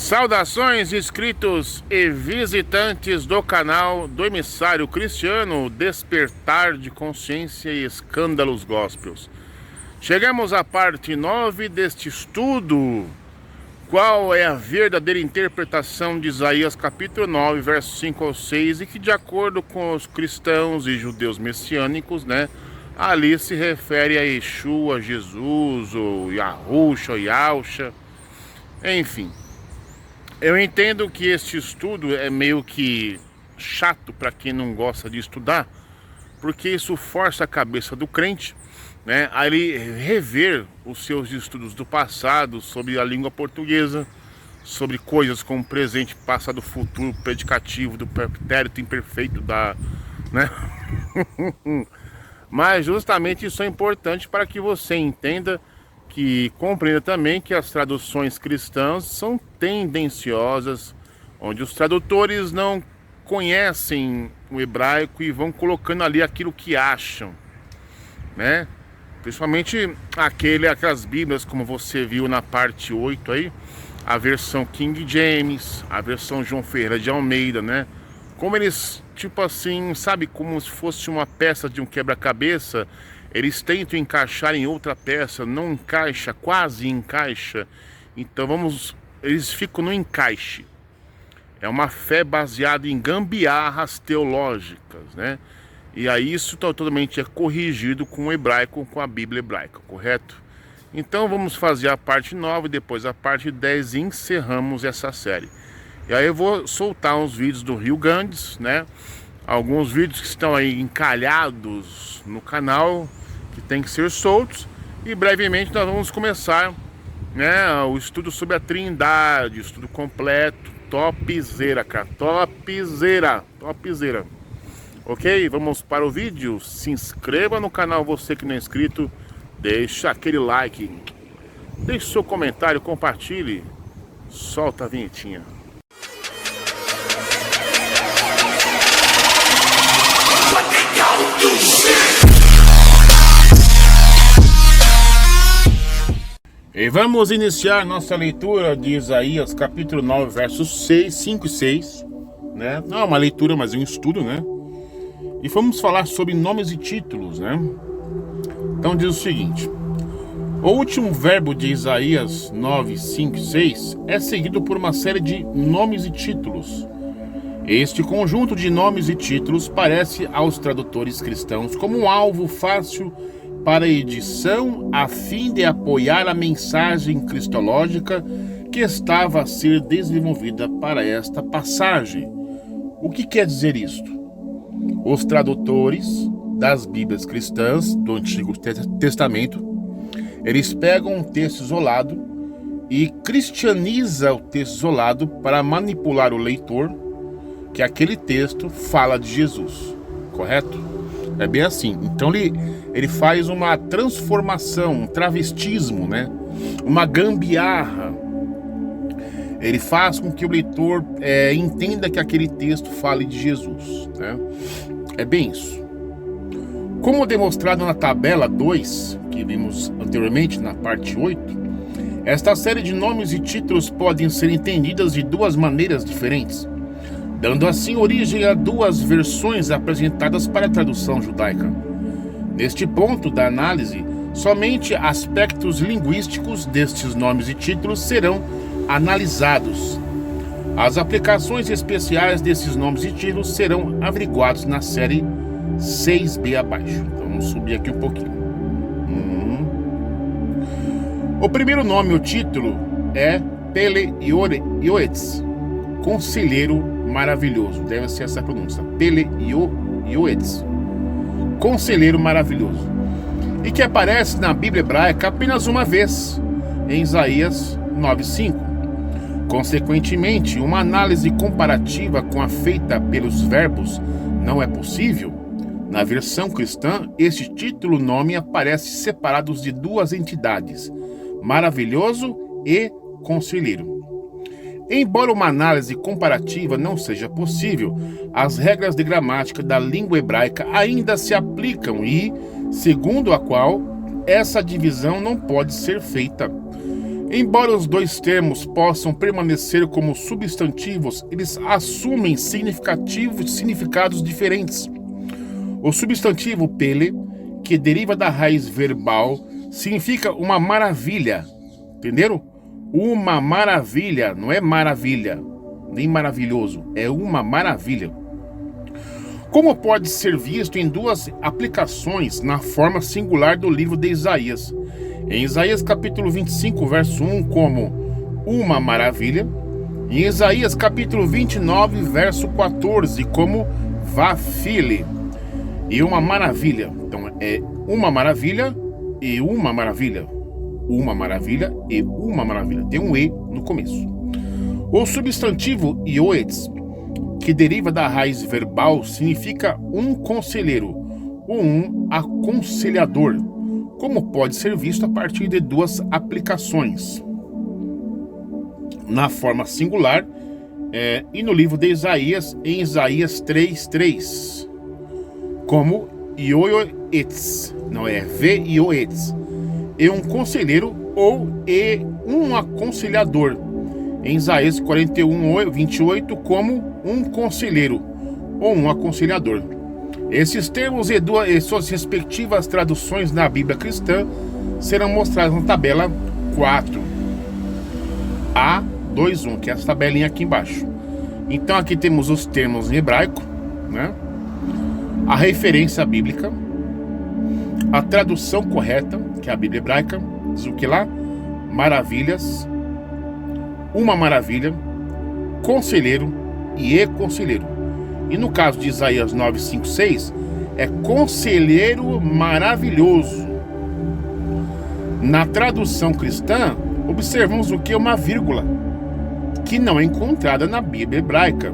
Saudações, inscritos e visitantes do canal do Emissário Cristiano, Despertar de Consciência e Escândalos Gospels. Chegamos à parte 9 deste estudo. Qual é a verdadeira interpretação de Isaías capítulo 9, versos 5 ao 6, e que, de acordo com os cristãos e judeus messiânicos, ali se refere a Yeshua, Jesus, ou Yahushua, ou Yahusha, enfim. Eu entendo que este estudo é meio que chato para quem não gosta de estudar, porque isso força a cabeça do crente, a ele rever os seus estudos do passado sobre a língua portuguesa, sobre coisas como presente, passado, futuro, predicativo, do pretérito imperfeito Mas justamente isso é importante para que você entenda que compreenda também que as traduções cristãs são tendenciosas, onde os tradutores não conhecem o hebraico e vão colocando ali aquilo que acham, Principalmente aquelas bíblias, como você viu na parte 8 aí, a versão King James, a versão João Ferreira de Almeida, Como eles, tipo assim, sabe, como se fosse uma peça de um quebra-cabeça, eles tentam encaixar em outra peça, não encaixa, quase encaixa. Então eles ficam no encaixe. É uma fé baseada em gambiarras teológicas, E aí isso totalmente é corrigido com o hebraico, com a Bíblia hebraica, correto? Então vamos fazer a parte 9, depois a parte 10 e encerramos essa série. E aí eu vou soltar uns vídeos do Rio Gandes, Alguns vídeos que estão aí encalhados no canal, que tem que ser soltos, e brevemente nós vamos começar o estudo sobre a Trindade, estudo completo, topzera, cara, topzera. Ok? Vamos para o vídeo. Se inscreva no canal, você que não é inscrito, deixa aquele like, deixe seu comentário, compartilhe, solta a vinhetinha. E vamos iniciar nossa leitura de Isaías capítulo 9, versos 5 e 6, Não é uma leitura, mas é um estudo, E vamos falar sobre nomes e títulos, Então diz o seguinte: o último verbo de Isaías 9, 5 e 6 é seguido por uma série de nomes e títulos. Este conjunto de nomes e títulos parece aos tradutores cristãos como um alvo fácil para edição, a fim de apoiar a mensagem cristológica que estava a ser desenvolvida para esta passagem. O que quer dizer isto? Os tradutores das Bíblias cristãs do Antigo Testamento, eles pegam um texto isolado e cristianiza o texto isolado para manipular o leitor que aquele texto fala de Jesus, correto? É bem assim. Então ele faz uma transformação, um travestismo, uma gambiarra. Ele faz com que o leitor entenda que aquele texto fale de Jesus, É bem isso. Como demonstrado na tabela 2, que vimos anteriormente na parte 8, esta série de nomes e títulos podem ser entendidas de duas maneiras diferentes, dando assim origem a duas versões apresentadas para a tradução judaica. Neste ponto da análise, somente aspectos linguísticos destes nomes e títulos serão analisados. As aplicações especiais desses nomes e títulos serão averiguados na série 6b abaixo. Então vamos subir aqui um pouquinho. O primeiro nome ou título é Pele-Yoetz, Conselheiro Maravilhoso. Deve ser essa a pronúncia. Pele-Yoetz, Conselheiro Maravilhoso. E que aparece na Bíblia hebraica apenas uma vez, em Isaías 9:5. Consequentemente, uma análise comparativa com a feita pelos verbos não é possível. Na versão cristã, este título-nome aparece separados de duas entidades, maravilhoso e conselheiro. Embora uma análise comparativa não seja possível, as regras de gramática da língua hebraica ainda se aplicam e, segundo a qual, essa divisão não pode ser feita. Embora os dois termos possam permanecer como substantivos, eles assumem significados diferentes. O substantivo pele, que deriva da raiz verbal, significa uma maravilha. Entenderam? Uma maravilha, não é maravilha, nem maravilhoso, é uma maravilha. Como pode ser visto em duas aplicações na forma singular do livro de Isaías. Em Isaías capítulo 25, verso 1, como uma maravilha. Em Isaías capítulo 29, verso 14, como vafile. E uma maravilha. Então é uma maravilha e uma maravilha. Uma maravilha e uma maravilha. Tem um E no começo. O substantivo ioetes, que deriva da raiz verbal, significa um conselheiro ou um aconselhador, como pode ser visto a partir de duas aplicações. Na forma singular e no livro de Isaías, em Isaías 3:3, como ioetes, não é ioetes, e um conselheiro ou e um aconselhador. Em Isaías 41:28, como um conselheiro ou um aconselhador. Esses termos e suas respectivas traduções na Bíblia cristã serão mostrados na tabela 4. A21, que é essa tabelinha aqui embaixo. Então aqui temos os termos em hebraico, né? A referência bíblica, a tradução correta, que é a Bíblia hebraica, diz o que lá? Maravilhas, uma maravilha, conselheiro e conselheiro. E no caso de Isaías 9:5-6, é conselheiro maravilhoso. Na tradução cristã, observamos o que é uma vírgula, que não é encontrada na Bíblia hebraica.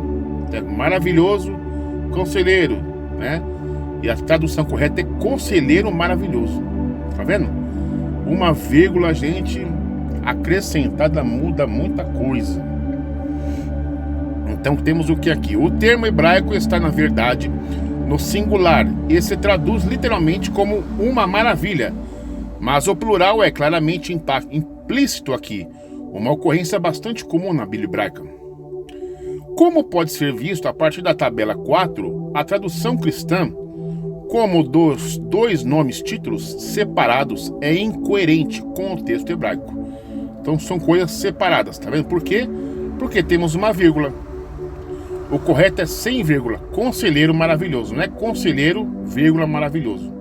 É maravilhoso, conselheiro, né? E a tradução correta é conselheiro maravilhoso. Tá vendo? Uma vírgula, gente, acrescentada muda muita coisa. Então temos o que aqui? O termo hebraico está, na verdade, no singular e se traduz literalmente como uma maravilha, mas o plural é claramente implícito aqui, uma ocorrência bastante comum na Bíblia hebraica. Como pode ser visto a partir da tabela 4, a tradução cristã, como dos dois nomes títulos separados, é incoerente com o texto hebraico. Então são coisas separadas, tá vendo? Por quê? Porque temos uma vírgula. O correto é sem vírgula, conselheiro maravilhoso, não é conselheiro, vírgula, maravilhoso.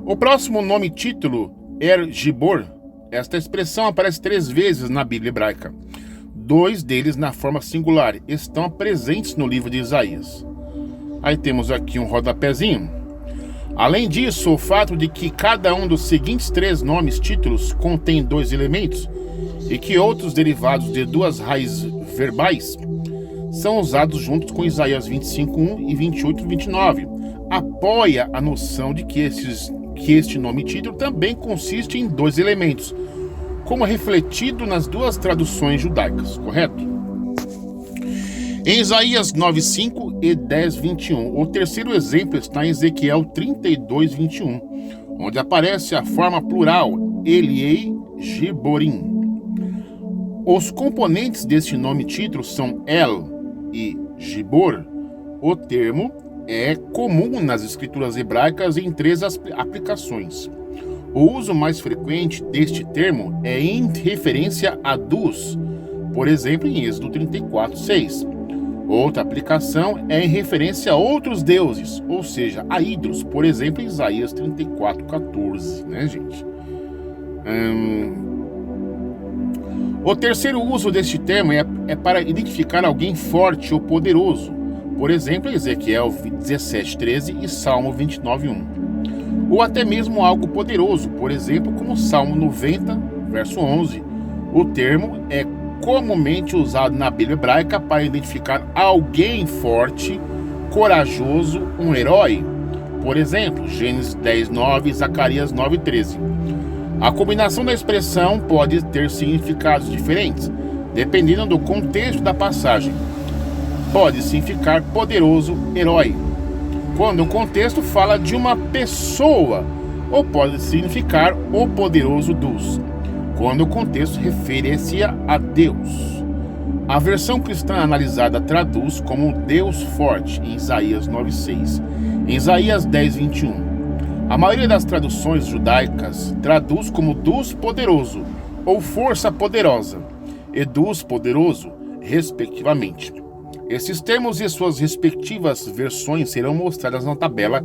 O próximo nome título é Gibor. Esta expressão aparece 3 vezes na Bíblia hebraica. 2 deles na forma singular estão presentes no livro de Isaías. Aí temos aqui um rodapézinho. Além disso, o fato de que cada um dos seguintes 3 nomes títulos contém 2 elementos e que outros derivados de 2 raízes verbais são usados juntos com Isaías 25:1 e 28:29, apoia a noção de que este nome título também consiste em 2 elementos, como é refletido nas 2 traduções judaicas, correto? Em Isaías 9:5 e 10:21, o terceiro exemplo está em Ezequiel 32:21, onde aparece a forma plural Eliei Giborim. Os componentes deste nome título são El e Gibor. O termo é comum nas escrituras hebraicas em 3 aplicações. O uso mais frequente deste termo é em referência a Dus, por exemplo, em Êxodo 34:6. Outra aplicação é em referência a outros deuses, ou seja, a ídolos, por exemplo, em Isaías 34:14, né, gente? O terceiro uso deste termo é para identificar alguém forte ou poderoso, por exemplo, em Ezequiel 17:13 e Salmo 29:1. Ou até mesmo algo poderoso, por exemplo, como Salmo 90, verso 11. O termo é comumente usado na Bíblia hebraica para identificar alguém forte, corajoso, um herói. Por exemplo, Gênesis 10:9 e Zacarias 9:13. A combinação da expressão pode ter significados diferentes, dependendo do contexto da passagem. Pode significar poderoso, herói, quando o contexto fala de uma pessoa ou pode significar o poderoso dos, quando o contexto refere-se a Deus. A versão cristã analisada traduz como Deus forte em Isaías 9:6, em Isaías 10:21. A maioria das traduções judaicas traduz como Deus poderoso ou força poderosa e Deus poderoso, respectivamente. Esses termos e suas respectivas versões serão mostradas na tabela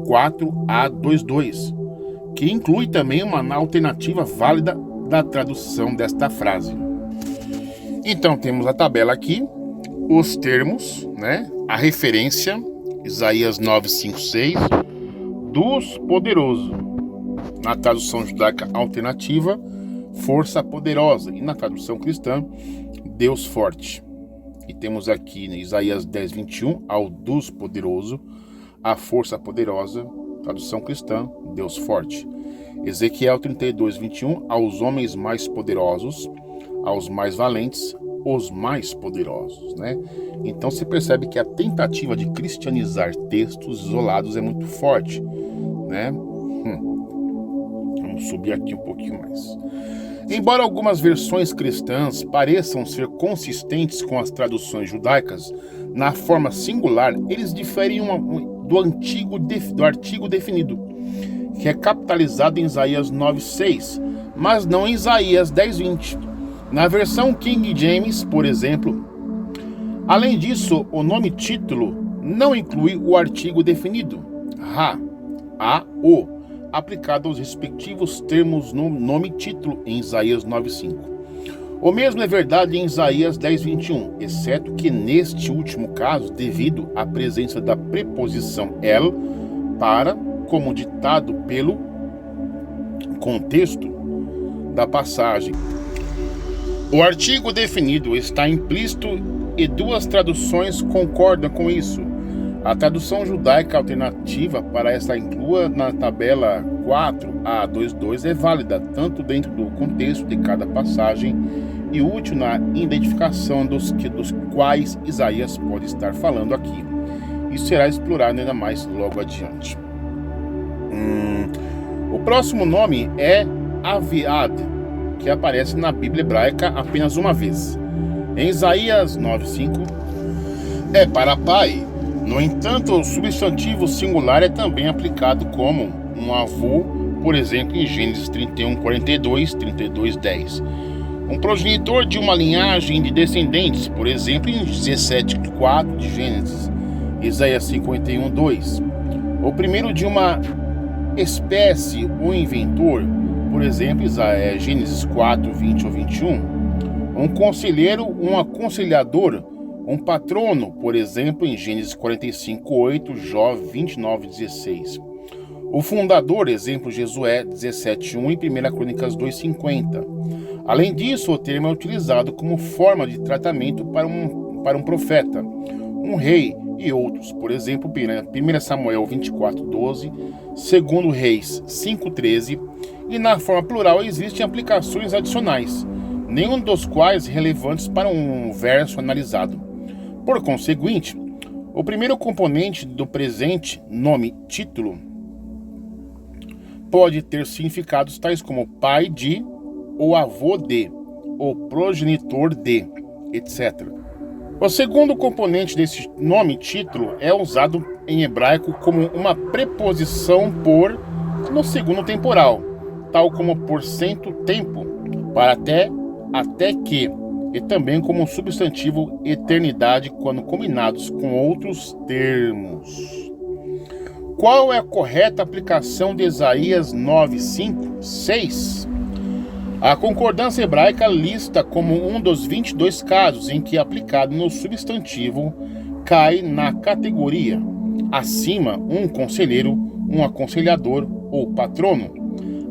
4A22, que inclui também uma alternativa válida da tradução desta frase. Então temos a tabela aqui, os termos, a referência, Isaías 9:5-6, Deus poderoso, na tradução judaica alternativa, força poderosa, e na tradução cristã, Deus forte. E temos aqui em Isaías 10:21, ao Deus poderoso, a força poderosa, tradução cristã, Deus forte. Ezequiel 32:21, aos homens mais poderosos, aos mais valentes, os mais poderosos, Então você percebe que a tentativa de cristianizar textos isolados é muito forte, Vamos subir aqui um pouquinho mais. Embora algumas versões cristãs pareçam ser consistentes com as traduções judaicas, na forma singular, eles diferem do artigo definido, que é capitalizado em Isaías 9:6, mas não em Isaías 10:20. Na versão King James, por exemplo, além disso, o nome título não inclui o artigo definido, o, aplicado aos respectivos termos no nome título em Isaías 9:5. O mesmo é verdade em Isaías 10:21, exceto que neste último caso, devido à presença da preposição el para, como ditado pelo contexto da passagem. O artigo definido está implícito e duas traduções concordam com isso. A tradução judaica alternativa para esta inclua na tabela 4A22 é válida tanto dentro do contexto de cada passagem e útil na identificação dos quais Isaías pode estar falando aqui. Isso será explorado ainda mais logo adiante. O próximo nome é Aviad, que aparece na Bíblia hebraica apenas uma vez. Em Isaías 9:5 é para pai. No entanto, o substantivo singular é também aplicado como um avô, por exemplo, em Gênesis 31:42, 32:10. Um progenitor de uma linhagem de descendentes, por exemplo, em 17:4 de Gênesis, Isaías 51:2. O primeiro de uma espécie, o inventor, por exemplo, Gênesis 4:20 ou 21. Um conselheiro, um aconselhador, um patrono, por exemplo, em Gênesis 45:8, Jó 29:16. O fundador, exemplo, Josué 17:1 e 1 Crônicas 2:50. Além disso, o termo é utilizado como forma de tratamento para um profeta, um rei e outros, por exemplo, 1 Samuel 24:12, 2 Reis 5:13, e na forma plural existem aplicações adicionais, nenhum dos quais relevantes para um verso analisado. Por conseguinte, o primeiro componente do presente nome título pode ter significados tais como pai de, ou avô de, ou progenitor de, etc. O segundo componente desse nome título é usado em hebraico como uma preposição por no segundo temporal, tal como por cento tempo, para até que, e também como um substantivo eternidade quando combinados com outros termos. Qual é a correta aplicação de Isaías 9:5-6? A concordância hebraica lista como um dos 22 casos em que aplicado no substantivo cai na categoria acima um conselheiro, um aconselhador ou patrono.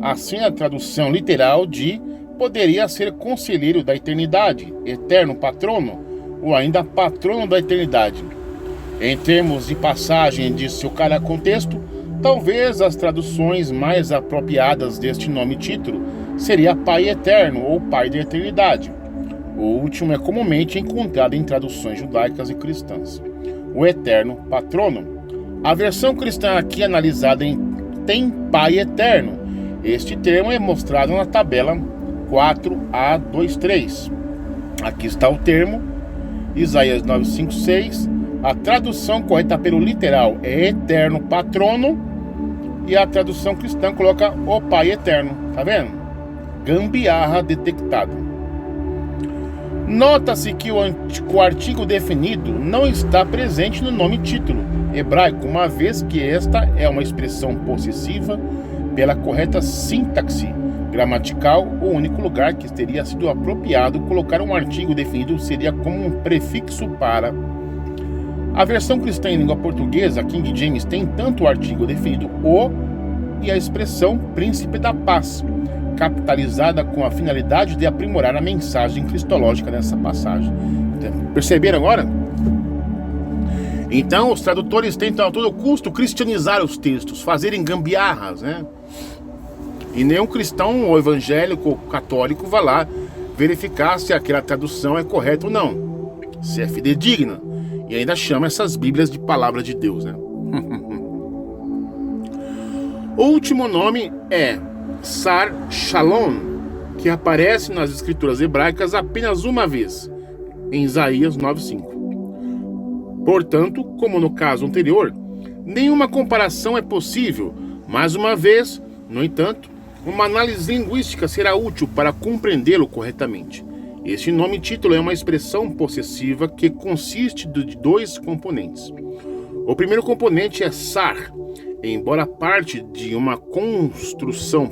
Assim, a tradução literal de poderia ser conselheiro da eternidade, eterno patrono, ou ainda patrono da eternidade. Em termos de passagem de seu cada contexto, talvez as traduções mais apropriadas deste nome título seria Pai Eterno ou Pai da Eternidade. O último é comumente encontrado em traduções judaicas e cristãs. O Eterno Patrono. A versão cristã aqui analisada tem Pai eterno. Este termo é mostrado na tabela 4A23. Aqui está o termo, Isaías 9:5-6. A tradução correta pelo literal é eterno patrono, e a tradução cristã coloca o Pai eterno. Tá vendo? Gambiarra detectada. Nota-se que o artigo definido não está presente no nome título hebraico, uma vez que esta é uma expressão possessiva. Pela correta sintaxe gramatical, o único lugar que teria sido apropriado colocar um artigo definido seria como um prefixo para. A versão cristã em língua portuguesa, King James, tem tanto o artigo definido o e a expressão príncipe da paz, capitalizada com a finalidade de aprimorar a mensagem cristológica nessa passagem. Perceberam agora? Então, os tradutores tentam a todo custo cristianizar os textos, fazerem gambiarras, né? E nenhum cristão ou evangélico ou católico vai lá verificar se aquela tradução é correta ou não, se é fidedigna, e ainda chama essas bíblias de palavra de Deus, né? O último nome é Sar Shalom, que aparece nas escrituras hebraicas apenas uma vez, em Isaías 9:5. Portanto, como no caso anterior, nenhuma comparação é possível. Mais uma vez, no entanto, uma análise linguística será útil para compreendê-lo corretamente. Este nome título é uma expressão possessiva que consiste de dois componentes. O primeiro componente é Sar. Embora parte de uma construção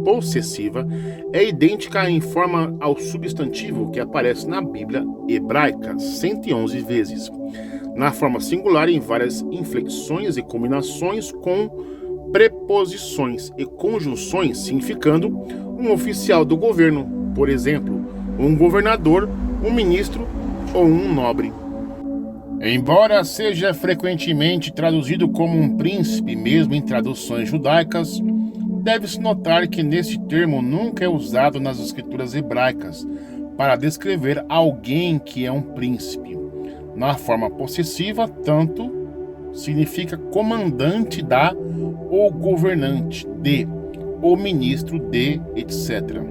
possessiva, é idêntica em forma ao substantivo que aparece na Bíblia hebraica 111 vezes, na forma singular em várias inflexões e combinações com preposições e conjunções, significando um oficial do governo, por exemplo, um governador, um ministro ou um nobre. Embora seja frequentemente traduzido como um príncipe, mesmo em traduções judaicas, deve-se notar que nesse termo nunca é usado nas escrituras hebraicas para descrever alguém que é um príncipe. Na forma possessiva, tanto significa comandante da, ou governante de, ou ministro de, etc.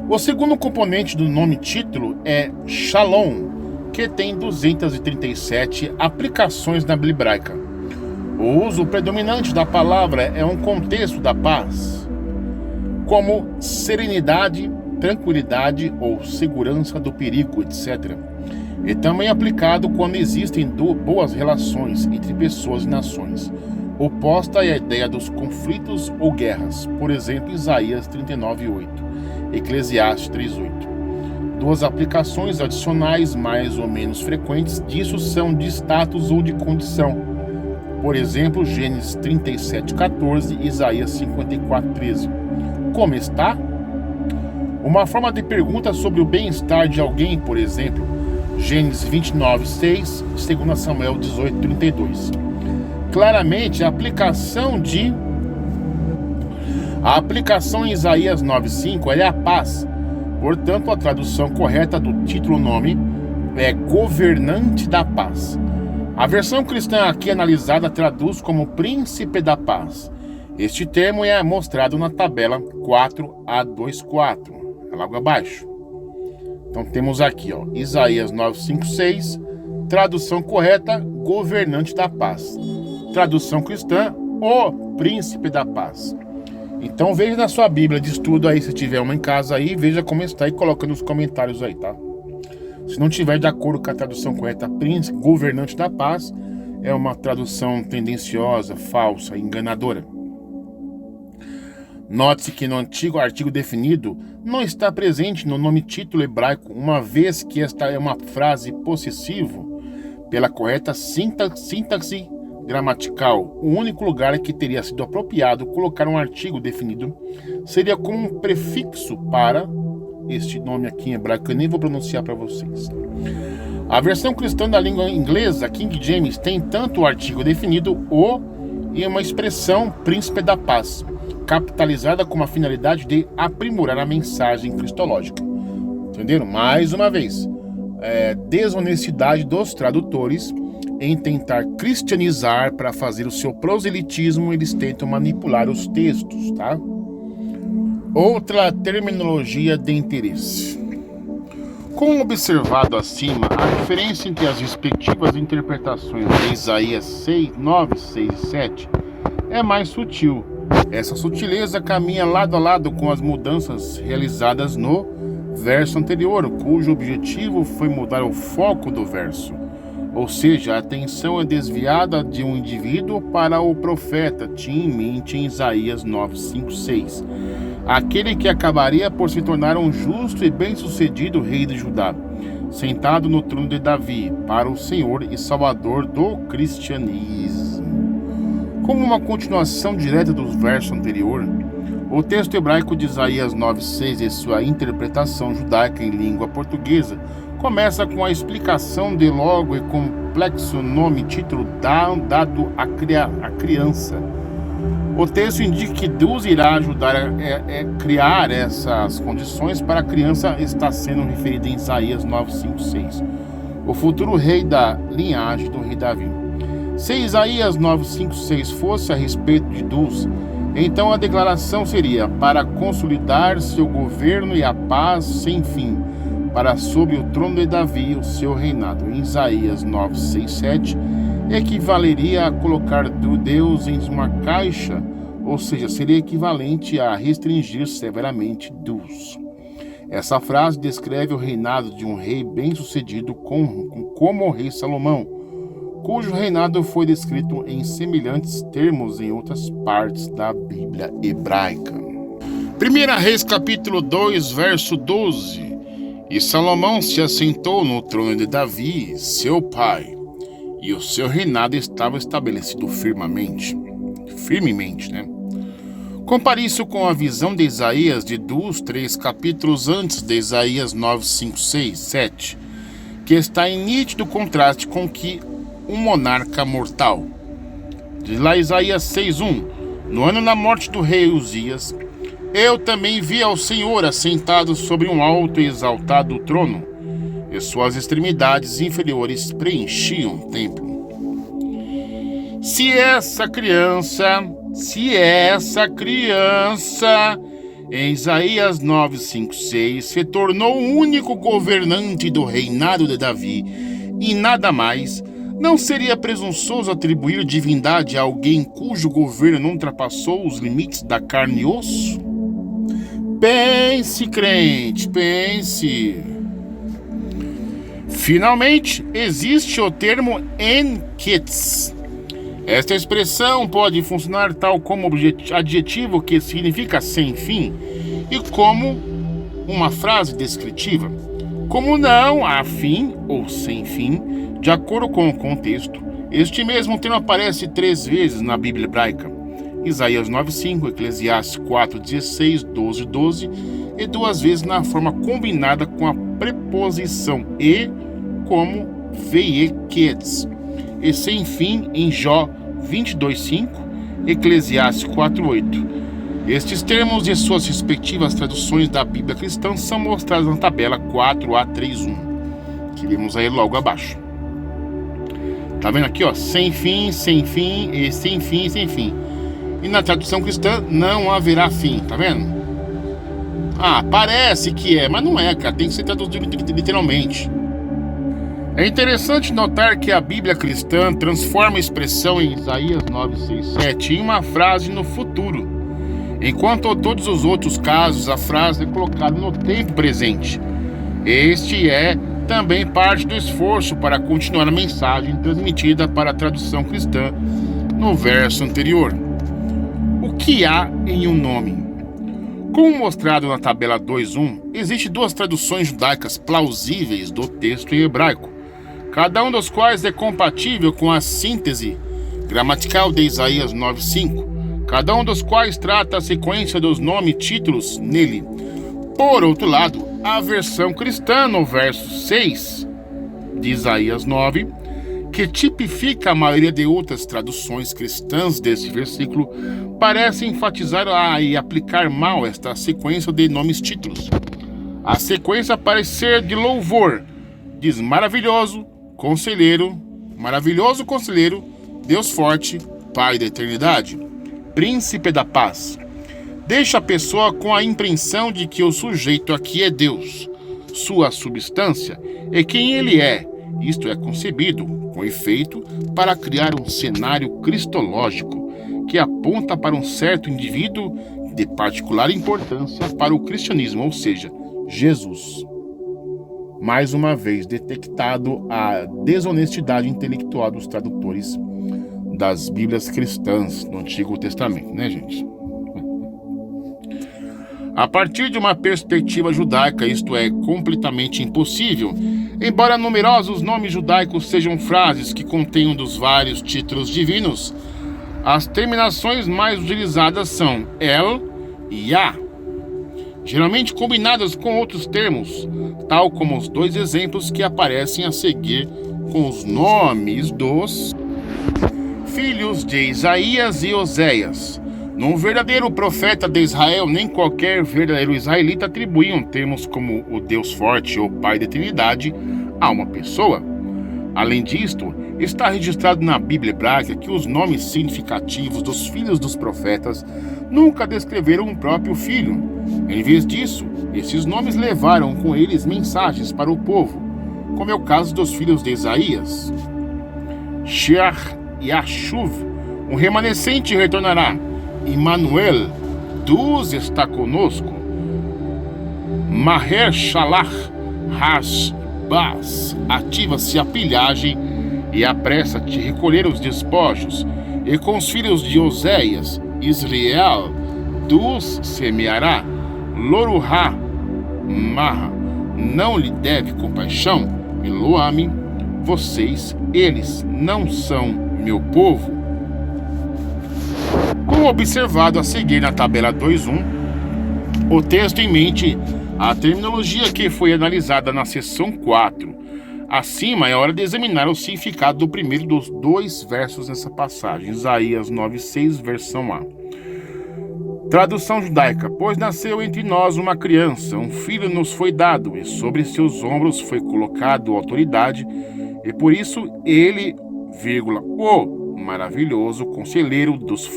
O segundo componente do nome título é Shalom, que tem 237 aplicações na Bíblia hebraica. O uso predominante da palavra é um contexto da paz, como serenidade, tranquilidade ou segurança do perigo, etc. E também aplicado quando existem boas relações entre pessoas e nações, oposta à ideia dos conflitos ou guerras, por exemplo, Isaías 39:8, Eclesiastes 3:8. Duas aplicações adicionais mais ou menos frequentes disso são de status ou de condição, por exemplo, Gênesis 37:14 e Isaías 54:13. Como está? Uma forma de pergunta sobre o bem-estar de alguém, por exemplo, Gênesis 29:6, 2 Samuel 18:32. Claramente, a aplicação em Isaías 9:5 é a paz. Portanto, a tradução correta do título nome é governante da paz. A versão cristã aqui analisada traduz como príncipe da paz. Este termo é mostrado na tabela 4A24, logo abaixo. Então temos aqui, Isaías 9:5-6, tradução correta, governante da paz. Tradução cristã, o príncipe da paz. Então veja na sua Bíblia de estudo aí, se tiver uma em casa aí, veja como está e coloca nos comentários aí, tá? Se não tiver de acordo com a tradução correta, príncipe, governante da paz, é uma tradução tendenciosa, falsa, enganadora. Note-se que no antigo artigo definido não está presente no nome título hebraico, uma vez que esta é uma frase possessivo. Pela correta sintaxe gramatical, o único lugar que teria sido apropriado colocar um artigo definido seria como um prefixo para este nome aqui em hebraico, eu nem vou pronunciar para vocês. A versão cristã da língua inglesa, King James, tem tanto o artigo definido o e uma expressão príncipe da paz, capitalizada com a finalidade de aprimorar a mensagem cristológica. Entenderam? Mais uma vez, desonestidade dos tradutores em tentar cristianizar para fazer o seu proselitismo, eles tentam manipular os textos, tá? Outra terminologia de interesse. Como observado acima, a diferença entre as respectivas interpretações de Isaías 6, 9, 6 e 7 é mais sutil. Essa sutileza caminha lado a lado com as mudanças realizadas no verso anterior, cujo objetivo foi mudar o foco do verso. Ou seja, a atenção é desviada de um indivíduo para o profeta, tinha em mente em Isaías 9, 5, 6. Aquele que acabaria por se tornar um justo e bem-sucedido rei de Judá, sentado no trono de Davi, para o Senhor e Salvador do cristianismo. Como uma continuação direta do verso anterior, o texto hebraico de Isaías 9,6 e sua interpretação judaica em língua portuguesa começa com a explicação de logo e complexo nome e título dado à criança. O texto indica que Deus irá ajudar a criar essas condições para a criança estar sendo referida em Isaías 9,5,6, o futuro rei da linhagem do rei Davi. Se Isaías 9,5,6 fosse a respeito de Deus, então a declaração seria para consolidar seu governo e a paz sem fim, para sob o trono de Davi o seu reinado. Em Isaías 9,6,7 equivaleria a colocar Deus em uma caixa, ou seja, seria equivalente a restringir severamente Deus. Essa frase descreve o reinado de um rei bem-sucedido como o rei Salomão, cujo reinado foi descrito em semelhantes termos em outras partes da Bíblia hebraica. 1 Reis capítulo 2, verso 12. E Salomão se assentou no trono de Davi, seu pai, e o seu reinado estava estabelecido firmemente, né? Compare isso com a visão de Isaías de 3 capítulos antes de Isaías 9, 5, 6, 7, que está em nítido contraste com que um monarca mortal. Diz lá Isaías 6:1: No ano da morte do rei Uzias, eu também vi ao Senhor assentado sobre um alto e exaltado trono, e suas extremidades inferiores preenchiam o templo. Se essa criança em Isaías 9, 5, 6 se tornou o único governante do reinado de Davi e nada mais, não seria presunçoso atribuir divindade a alguém cujo governo não ultrapassou os limites da carne e osso? Pense, crente, pense. Finalmente, existe o termo enketz. Esta expressão pode funcionar tal como adjetivo que significa sem fim e como uma frase descritiva. Como não há fim ou sem fim, de acordo com o contexto, este mesmo termo aparece 3 vezes na Bíblia hebraica. Isaías 9:5, Eclesiastes 4:16, 12:12 e 2 vezes na forma combinada com a preposição e, como veieketz, e sem fim em Jó 22:5, Eclesiastes 4:8. Estes termos e suas respectivas traduções da Bíblia cristã são mostrados na tabela 4A31, que vemos aí logo abaixo. Tá vendo aqui, ó? Sem fim, sem fim e sem fim, sem fim. E na tradução cristã não haverá fim, tá vendo? Ah, parece que é, mas não é, cara. Tem que ser traduzido literalmente. É interessante notar que a Bíblia cristã transforma a expressão em Isaías 9, 6, 7 em uma frase no futuro, enquanto em todos os outros casos a frase é colocada no tempo presente. Este é também parte do esforço para continuar a mensagem transmitida para a tradução cristã no verso anterior. O que há em um nome? Como mostrado na tabela 2.1, existem 2 traduções judaicas plausíveis do texto em hebraico, cada um dos quais é compatível com a síntese gramatical de Isaías 9:5, cada um dos quais trata a sequência dos nomes e títulos nele. Por outro lado, a versão cristã no verso 6 de Isaías 9, que tipifica a maioria de outras traduções cristãs desse versículo, parece enfatizar e aplicar mal esta sequência de nomes e títulos. A sequência parece ser de louvor, diz maravilhoso, conselheiro, maravilhoso conselheiro, Deus forte, Pai da eternidade, príncipe da paz. Deixa a pessoa com a impressão de que o sujeito aqui é Deus, sua substância, é quem ele é. Isto é concebido, com efeito, para criar um cenário cristológico que aponta para um certo indivíduo de particular importância para o cristianismo, ou seja, Jesus. Mais uma vez detectado a desonestidade intelectual dos tradutores das Bíblias cristãs no Antigo Testamento, né, gente? A partir de uma perspectiva judaica, isto é completamente impossível, embora numerosos nomes judaicos sejam frases que contêm um dos vários títulos divinos. As terminações mais utilizadas são El e Yah, geralmente combinadas com outros termos, tal como os dois exemplos que aparecem a seguir com os nomes dos filhos de Isaías e Oséias. Num verdadeiro profeta de Israel, nem qualquer verdadeiro israelita atribuíam termos como o Deus forte ou Pai da eternidade a uma pessoa. Além disto, está registrado na Bíblia hebraica que os nomes significativos dos filhos dos profetas nunca descreveram um próprio filho. Em vez disso, esses nomes levaram com eles mensagens para o povo, como é o caso dos filhos de Isaías. Shear Yashuv, um remanescente retornará. Emmanuel, Deus está conosco. Maher Shalach Hashbaz, ativa-se a pilhagem e apressa-te recolher os despojos. E com os filhos de Oséias, Israel, Deus semeará. Loruhá Maha, não lhe deve compaixão. Eloame, vocês, eles não são meu povo. Como observado a seguir na tabela 2.1, o texto em mente a terminologia que foi analisada na seção 4. Acima é hora de examinar o significado do primeiro dos dois versos nessa passagem, Isaías 9.6, versão A. Tradução judaica: pois nasceu entre nós uma criança, um filho nos foi dado, e sobre seus ombros foi colocado autoridade, e por isso ele, o maravilhoso conselheiro, Deus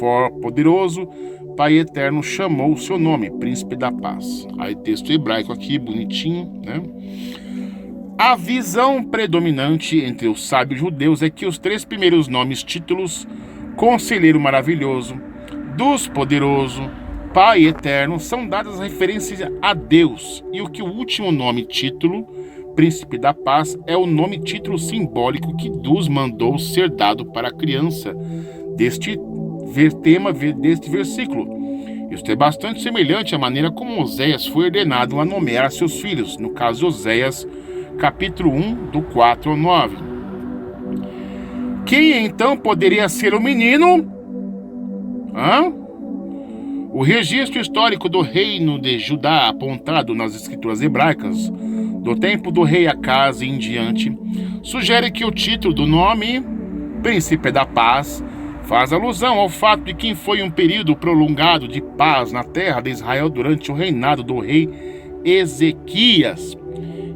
poderoso, Pai eterno, chamou o seu nome, príncipe da paz. Aí texto hebraico aqui, bonitinho, né? A visão predominante entre os sábios judeus é que os três primeiros nomes títulos, conselheiro maravilhoso, Deus poderoso, Pai eterno, são dadas referências a Deus, e o que o último nome título, príncipe da paz, é o nome título simbólico que Deus mandou ser dado para a criança deste tema deste versículo. Isto é bastante semelhante à maneira como Oséias foi ordenado a nomear seus filhos, no caso de Oséias, capítulo 1, do 4 ao 9. Quem então poderia ser o menino? O registro histórico do reino de Judá apontado nas escrituras hebraicas, do tempo do rei Acaz em diante, sugere que o título do nome, Príncipe da Paz, faz alusão ao fato de que foi um período prolongado de paz na terra de Israel durante o reinado do rei Ezequias.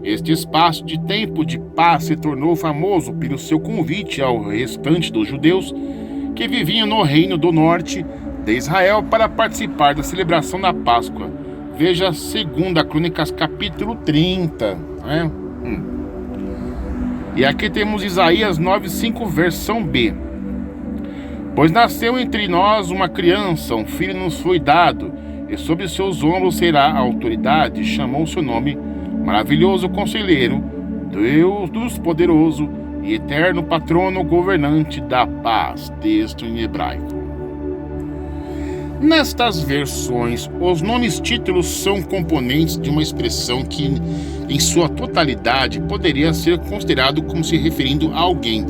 Este espaço de tempo de paz se tornou famoso pelo seu convite ao restante dos judeus que viviam no reino do norte de Israel para participar da celebração da Páscoa. Veja 2 Crônicas, capítulo 30. Né? E aqui temos Isaías 9.5, versão B. Pois nasceu entre nós uma criança, um filho nos foi dado, e sobre seus ombros será a autoridade. Chamou seu nome Maravilhoso Conselheiro, Deus Poderoso e Eterno Patrono Governante da Paz. Texto em hebraico. Nestas versões, os nomes títulos são componentes de uma expressão que, em sua totalidade, poderia ser considerado como se referindo a alguém,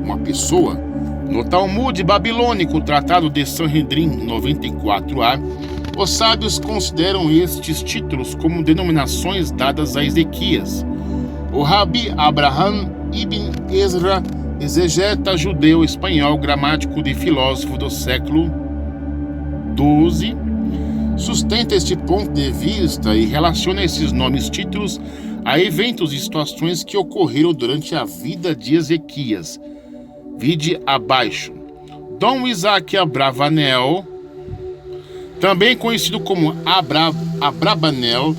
uma pessoa. No Talmud babilônico, Tratado de Sanhedrin 94a, os sábios consideram estes títulos como denominações dadas a Ezequias. O Rabi Abraham ibn Ezra, exegeta judeu espanhol, gramático e filósofo do século XII, sustenta este ponto de vista e relaciona esses nomes títulos a eventos e situações que ocorreram durante a vida de Ezequias. Vide abaixo. Dom Isaac Abravanel, também conhecido como Abravanel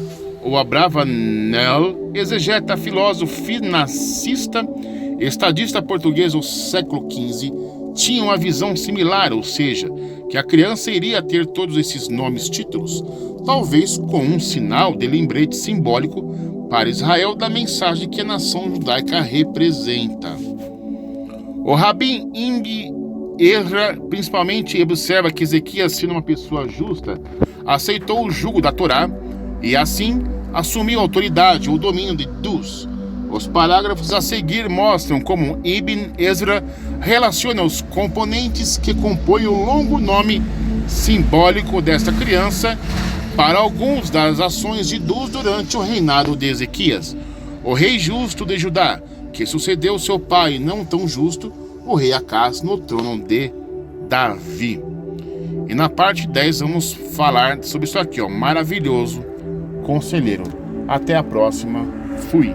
ou Abravanel, exegeta, filósofo, financista, estadista português do século XV, tinha uma visão similar, ou seja, que a criança iria ter todos esses nomes títulos, talvez com um sinal de lembrete simbólico para Israel da mensagem que a nação judaica representa. O Rabin Imbi Ezra principalmente observa que Ezequias, sendo uma pessoa justa, aceitou o jugo da Torá e assim assumiu a autoridade ou domínio de Dus. Os parágrafos a seguir mostram como Ibn Ezra relaciona os componentes que compõem o longo nome simbólico desta criança para algumas das ações de Dus durante o reinado de Ezequias. O rei justo de Judá, que sucedeu seu pai não tão justo, o rei Acaz, no trono de Davi. E na parte 10 vamos falar sobre isso aqui, ó, maravilhoso conselheiro. Até a próxima. Fui.